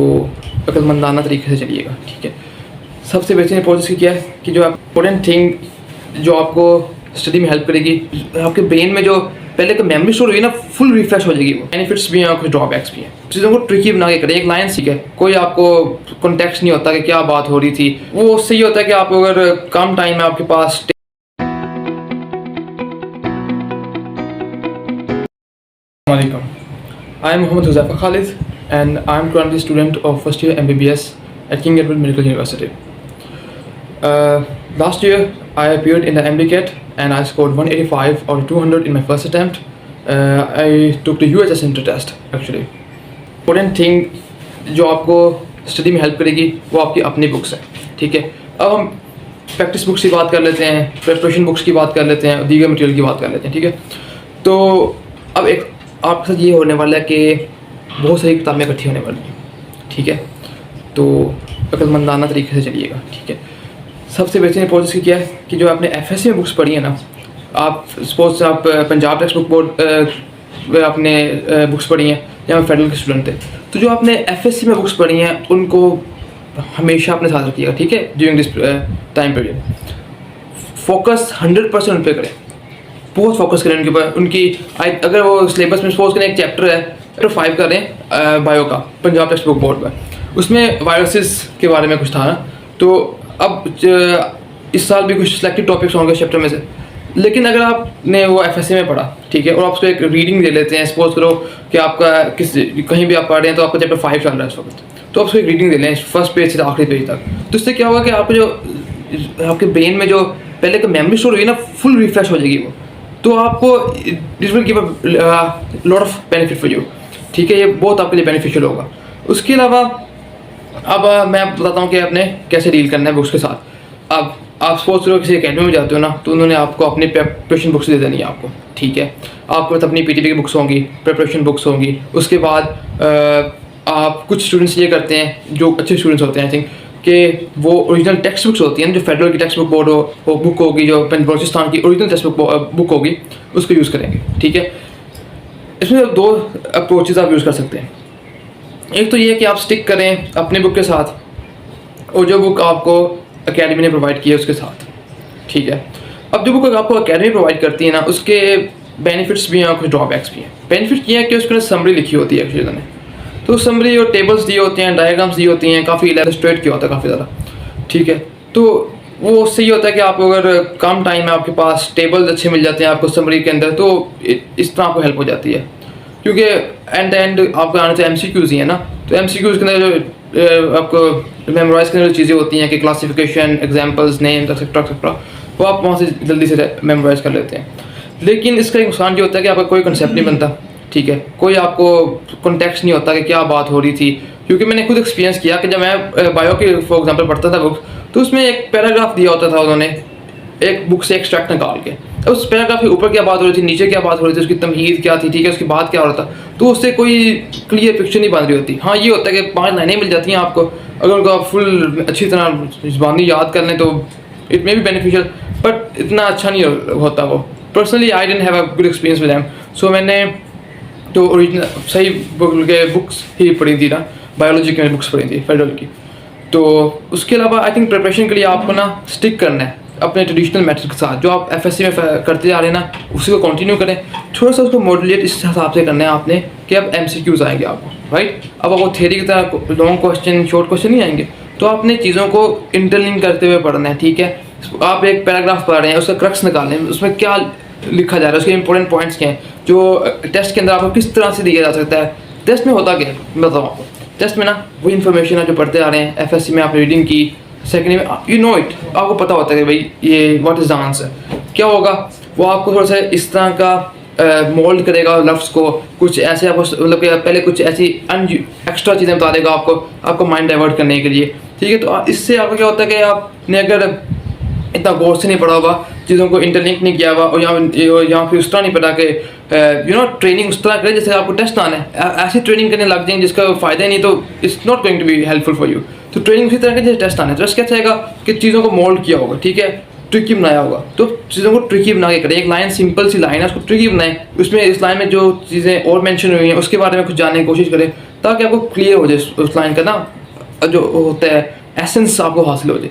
तो अक्लमंदाना तरीके से चलिएगा, ठीक है। सबसे बेहतरीन अप्रोच इसकी क्या है कि जो इम्पोर्टेंट थिंग जो आपको स्टडी में हेल्प करेगी, आपके ब्रेन में जो पहले का मेमोरी स्टोर हुई ना, फुल रिफ्रेश हो जाएगी। वो बेनिफिट्स भी हैं और कुछ ड्रॉबैक्स भी हैं। चीज़ों को ट्रिकी बना के करें। एक लाइन सीखे, कोई आपको कॉन्टेक्स्ट नहीं होता कि क्या बात हो रही थी। वो उससे ये होता है कि आप अगर कम टाइम है आपके पास, I am Mohammad Huzaifa Khalid and I am currently a student of first year MBBS at King Edward Medical University. Last year I appeared in the MDCAT and I scored 185 out of 200 in my first attempt. I took the UHS Inter test actually. Important thing जो आपको study में help करेगी वो आपकी अपनी books है, ठीक है। अब हम प्रैक्टिस बुक्स की बात कर लेते हैं, प्रिपरेशन बुक्स की बात कर लेते हैं, दीगर मटेरियल की बात कर लेते हैं, ठीक है। तो अब एक आपके साथ ये होने वाला है कि बहुत सारी किताबें इकट्ठी होने वाली हैं, ठीक है। तो अक्लमंदाना तरीके से चलिएगा, ठीक है। सबसे बेहतरीन अप्रोच इसकी क्या है कि जो आपने एफएससी में बुक्स पढ़ी है ना, आप सपोज आप पंजाब टेक्स्ट बुक बोर्ड आपने बुक्स पढ़ी हैं या फेडरल के स्टूडेंट थे, तो जो आपने एफएससी में बुक्स पढ़ी हैं उनको हमेशा अपने साथ रखिएगा, ठीक है। During this time period focus 100% उन पर करें, बहुत फोकस करें उनके ऊपर। उनकी अगर वो सिलेबस में सपोज करें एक चैप्टर है, चैप्टर 5 कर रहे हैं बायो का पंजाब टेक्स्ट बुक बोर्ड पर, उसमें वायरसेस के बारे में कुछ था ना, तो अब इस साल भी कुछ सिलेक्टेड टॉपिक्स होंगे चैप्टर में से। लेकिन अगर आपने वो एफएससी में पढ़ा, ठीक है, और आप उसको एक रीडिंग दे लेते हैं, सपोज करो कि आपका कहीं भी आप पढ़ रहे हैं तो आपका चैप्टर 5 चल रहा है इस वक्त, तो आप उसको एक रीडिंग दे लें फर्स्ट पेज से आखिरी पेज तक। तो इससे क्या होगा कि आपको जो आपके ब्रेन में जो पहले का मेमोरी स्टोर हुई ना, फुल रिफ्रेश हो जाएगी वो। तो आपको it will give a lot of benefit for you, ठीक है। ये बहुत आपके लिए बेनिफिशियल होगा। उसके अलावा अब मैं बताता हूँ कि आपने कैसे डील करना है बुक्स के साथ। अब आप सपोज करो किसी अकेडमी में जाते हो ना, तो उन्होंने आपको अपनी प्रिपरेशन बुक्स दे देनी है आपको, ठीक है। आपके पास अपनी पीटीपी की बुक्स होंगी, प्रिपरेशन बुक्स होंगी। उसके बाद आप कुछ स्टूडेंट्स ये करते हैं जो अच्छे स्टूडेंट्स होते हैं, आई थिंक, कि वो ओरिजिनल टेक्स्ट बुक्स होती हैं, जो फेडरल की टेक्स्ट बुक बोर्ड हो बुक होगी, जो बलोचिस्तान की ओरिजिनल टेक्स्ट बुक होगी, उसको यूज़ करेंगे, ठीक है। इसमें 2 अप्रोचेज आप यूज़ कर सकते हैं। एक तो ये है कि आप स्टिक करें अपने बुक के साथ और जो बुक आपको एकेडमी ने प्रोवाइड की है उसके साथ, ठीक है। अब जो बुक आपको एकेडमी प्रोवाइड करती है ना, उसके बेनिफिट्स भी हैं और कुछ ड्रॉबैक्स भी हैं। बेनिफिट ये है कि उसके अंदर समरी लिखी होती है एक्चुअली ने, तो समरी और टेबल्स दिए होते हैं, डायग्राम्स दिए होती हैं, काफ़ी इलस्ट्रेट किया होता है काफ़ी ज़्यादा, ठीक है। तो वो उससे ये होता है कि आप अगर कम टाइम है आपके पास, टेबल्स अच्छे मिल जाते हैं आपको समरी के अंदर, तो इस तरह आपको हेल्प हो जाती है। क्योंकि एंड आपका आने से MCQs ही है ना, तो MCQs के अंदर जो आपको मेमोराइज करने वाली चीज़ें होती हैं कि classification, examples, names etcetera etcetera, वो आप वहाँ से जल्दी से मेमोराइज कर लेते हैं। लेकिन इसका एक नुकसान ये होता है कि आपका कोई कंसेप्ट नहीं बनता, ठीक है। कोई आपको कॉन्टेक्स्ट नहीं होता कि क्या बात हो रही थी। क्योंकि मैंने खुद एक्सपीरियंस किया कि जब मैं बायो की फॉर एग्जांपल पढ़ता था बुक, तो उसमें एक पैराग्राफ दिया होता था उन्होंने एक बुक से एक्सट्रैक्ट निकाल के, अब उस पैराग्राफ के ऊपर क्या बात हो रही थी, नीचे क्या बात हो रही थी, उसकी तमहीद क्या थी, ठीक है, उसकी बात क्या हो रहा था, तो उससे कोई क्लियर पिक्चर नहीं बन रही होती। हाँ, ये होता है कि 5 लाइनें मिल जाती हैं आपको, अगर उनको आप फुल अच्छी तरह ज़बानी याद कर लें तो it may be beneficial, but इतना अच्छा नहीं होता वो। Personally I didn't have a good experience with them, so मैंने तो ओरिजिनल सही बुक्स ही पढ़ी थी ना, बायोलॉजी की बुक्स पढ़ी थी फेडरल की। तो उसके अलावा आई थिंक प्रिपरेशन के लिए आपको ना स्टिक करना है अपने ट्रेडिशनल मेथड के साथ, जो आप एफएससी में करते जा रहे हैं ना, उसी को कंटिन्यू करें। थोड़ा सा उसको मॉड्यूलेट इस हिसाब से करना है आपने कि अब MCQs आएंगे आपको, राइट। अब आपको थ्योरी की तरह लॉन्ग क्वेश्चन, शॉर्ट क्वेश्चन नहीं आएंगे, तो आपने चीज़ों को इंटरलिंक करते हुए पढ़ना है, ठीक है। आप एक पैराग्राफ पढ़ रहे हैं, उसका क्रक्स निकालें, उसमें क्या लिखा जा रहा है, उसके इंपॉर्टेंट पॉइंट्स क्या हैं, जो टेस्ट के अंदर आपको किस तरह से दिया जा सकता है। टेस्ट में होता क्या है मैं बताऊँ आपको। टेस्ट में ना वही इन्फॉर्मेशन है जो पढ़ते आ रहे हैं, एफएससी में आप रीडिंग की, सेकेंड में यू नो इट, आपको पता होता है कि भाई ये व्हाट इज़ द आंसर। क्या होगा, वो आपको थोड़ा सा इस तरह का मोल्ड करेगा लफ्ज़ को, कुछ ऐसे आपको मतलब कि पहले कुछ ऐसी एक्स्ट्रा चीज़ें बता देगा आपको माइंड डाइवर्ट करने के लिए, ठीक है। तो इससे आपको क्या होता है कि आपने अगर इतना गौर से नहीं पढ़ा होगा, चीज़ों को इंटरलिंक नहीं किया हुआ, और यहाँ फिर उस तरह नहीं पढ़ा कि यू नो ट्रेनिंग उस तरह करें जैसे आपको टेस्ट आना है, ऐसी ट्रेनिंग करने लग जाएंगे जिसका फ़ायदा नहीं, तो it's not going to be helpful for you. तो ट्रेनिंग उसी तरह के जैसे टेस्ट आना है, टेस्ट कैसे आएगा कि चीज़ों को मोल्ड किया होगा, ठीक है, ट्रिकी बनाया होगा। तो चीज़ों को ट्रिकी बना के करें। एक लाइन सिंपल सी लाइन है, उसको ट्रिकी बनाएं, उसमें इस लाइन में जो चीज़ें और मेंशन हुई हैं उसके बारे में कुछ जानने की कोशिश करें, ताकि आपको क्लियर हो जाए उस लाइन का ना जो होता है एसेंस आपको हासिल हो जाए।